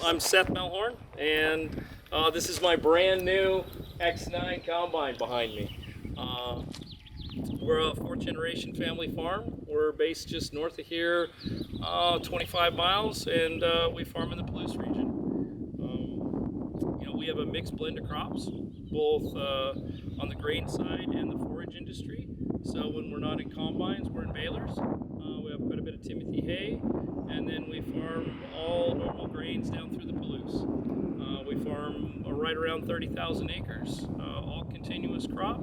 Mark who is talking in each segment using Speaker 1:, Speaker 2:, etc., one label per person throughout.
Speaker 1: I'm Seth Millhorn, and this is my brand new X9 combine behind me. We're a fourth generation family farm. We're based just north of here, 25 miles, and we farm in the Palouse region. We have a mixed blend of crops, both on the grain side and the forage industry. So when we're not in combines, we're in balers. We have quite a bit of Timothy hay, and then we farm all normal grains down through the Palouse. We farm right around 30,000 acres, all continuous crop.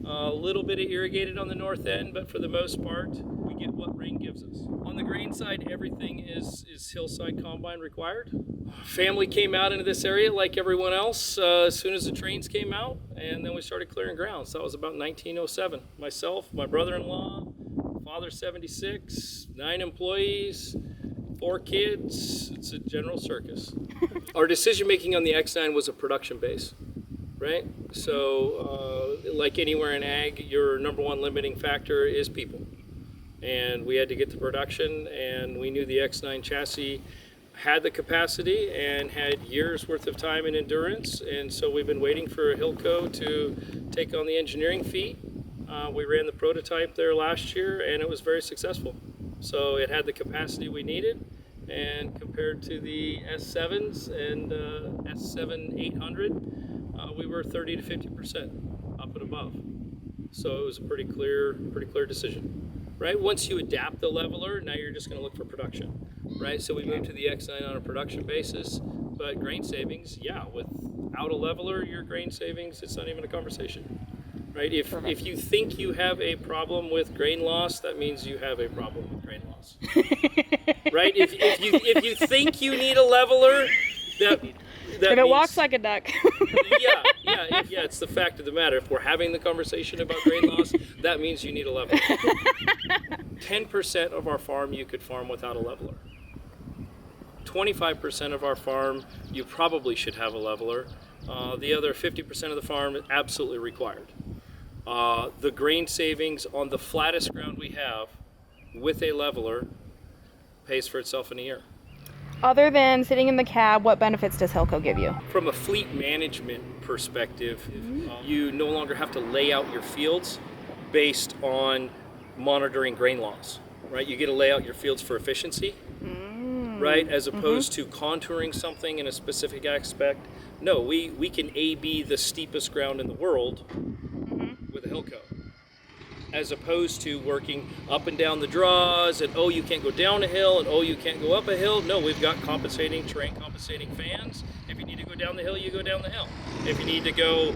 Speaker 1: A little bit of irrigated on the north end, but for the most part, we get what rain gives us. On the grain side, everything is Hillside combine required. Family came out into this area like everyone else as soon as the trains came out, and then we started clearing ground. So that was about 1907. Myself, my brother-in-law, father 76, 9 employees, 4 kids. It's a general circus. Our decision making on the X9 was a production base, right? So like anywhere in ag, your number one limiting factor is people. And we had to get to production, and we knew the X9 chassis had the capacity and had years worth of time and endurance, and so we've been waiting for Hillco to take on the engineering feat. We ran the prototype there last year, and it was very successful. So it had the capacity we needed, and compared to the S7s and S7 800, we were 30 to 50% up and above. So it was a pretty clear decision, right? Once you adapt the leveler, now you're just going to look for production. Right, so we moved to the X9 on a production basis, but grain savings, yeah, without a leveler, your grain savings, it's not even a conversation, right? If you think you have a problem with grain loss, that means you have a problem with grain loss, right? If you think you need a leveler, that
Speaker 2: if it
Speaker 1: means,
Speaker 2: walks like a duck.
Speaker 1: yeah, it's the fact of the matter. If we're having the conversation about grain loss, that means you need a leveler. 10% of our farm you could farm without a leveler. 25% of our farm, you probably should have a leveler. The other 50% of the farm is absolutely required. The grain savings on the flattest ground we have with a leveler pays for itself in a year.
Speaker 2: Other than sitting in the cab, what benefits does Hillco give you?
Speaker 1: From a fleet management perspective, you no longer have to lay out your fields based on monitoring grain loss, right? You get to lay out your fields for efficiency. Right, as opposed to contouring something in a specific aspect. No, we can A-B the steepest ground in the world with a Hillco, as opposed to working up and down the draws, and oh, you can't go down a hill, and oh, you can't go up a hill. No, we've got terrain compensating fans. If you need to go down the hill, you go down the hill. If you need to go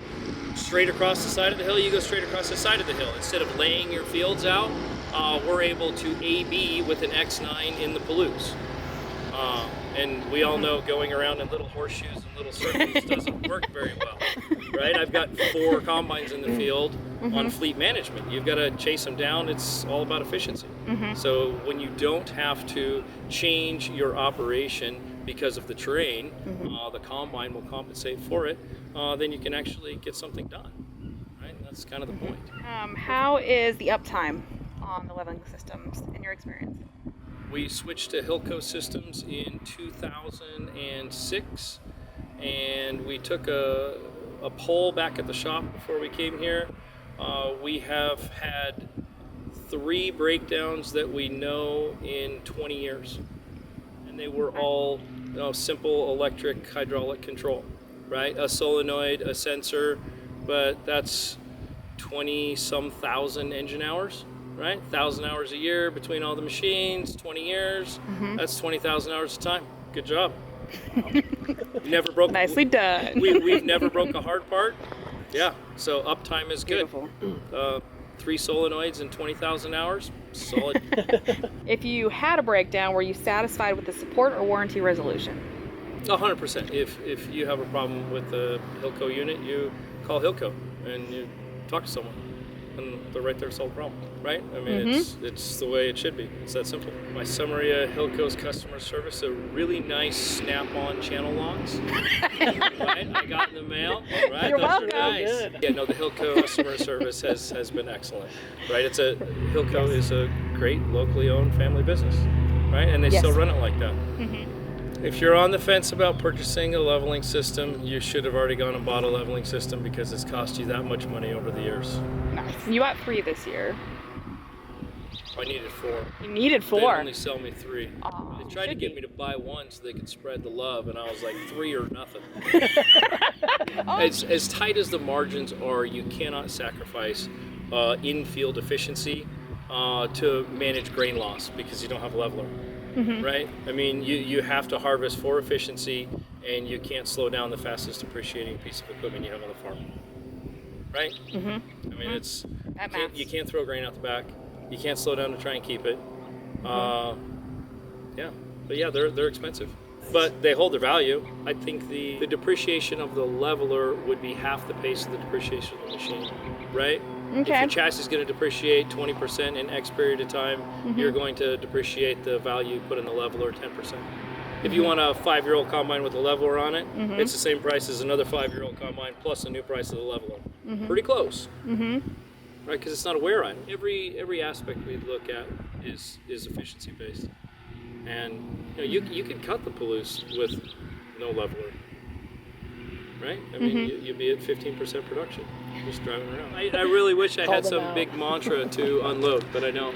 Speaker 1: straight across the side of the hill, you go straight across the side of the hill. Instead of laying your fields out, we're able to A-B with an X9 in the Palouse. And we all know going around in little horseshoes and little circles doesn't work very well, right? I've got 4 combines in the field on fleet management. You've got to chase them down. It's all about efficiency. So when you don't have to change your operation because of the terrain, the combine will compensate for it, then you can actually get something done, right? That's kind of the point.
Speaker 2: How is the uptime on the leveling systems in your experience?
Speaker 1: We switched to Hillco systems in 2006, and we took a poll back at the shop before we came here. We have had 3 breakdowns that we know in 20 years, and they were all simple electric hydraulic control, right? A solenoid, a sensor, but that's 20-some thousand engine hours. Right, 1,000 hours a year between all the machines, 20 years. That's 20,000 hours of time. Good job. Never broke.
Speaker 2: Nicely done.
Speaker 1: We've never broke a hard part. Yeah, so uptime is good.
Speaker 2: Beautiful.
Speaker 1: 3 solenoids and 20,000 hours, solid.
Speaker 2: If you had a breakdown, were you satisfied with the support or warranty resolution?
Speaker 1: 100%. If you have a problem with the Hillco unit, you call Hillco and you talk to someone, and they're right there to solve the problem, right? I mean, it's the way it should be. It's that simple. My summary of Hillco's customer service, a really nice snap-on channel locks. Right? I got in the mail. Right?
Speaker 2: You're
Speaker 1: Those
Speaker 2: welcome.
Speaker 1: are nice. Yeah, no, the Hillco customer service has been excellent, right? Hillco is a great locally owned family business, right? And they still run it like that. If you're on the fence about purchasing a leveling system, you should have already gone and bought a leveling system because it's cost you that much money over the years.
Speaker 2: Nice. You bought 3 this year.
Speaker 1: I needed 4.
Speaker 2: You needed 4.
Speaker 1: They only sell me 3.
Speaker 2: Aw,
Speaker 1: They tried to get me to buy 1 so they could spread the love, and I was like, 3 or nothing. As tight as the margins are, you cannot sacrifice in-field efficiency to manage grain loss because you don't have a leveler, right? I mean, you have to harvest for efficiency, and you can't slow down the fastest depreciating piece of equipment you have on the farm, right? I mean, you can't throw grain out the back. You can't slow down to try and keep it. Yeah, but yeah, they're expensive, but they hold their value. I think the depreciation of the leveler would be half the pace of the depreciation of the machine, right? If your chassis is going to depreciate 20% in X period of time, you're going to depreciate the value you put in the leveler 10%. If you want a 5-year-old combine with a leveler on it, it's the same price as another 5-year-old combine plus a new price of the leveler. Pretty close. Right, because it's not a wear item. Every aspect we look at is efficiency based, and you can cut the Palouse with no leveler, right? I mean, you'd be at 15% production just driving around. I really wish I had some big mantra to unload, but I don't.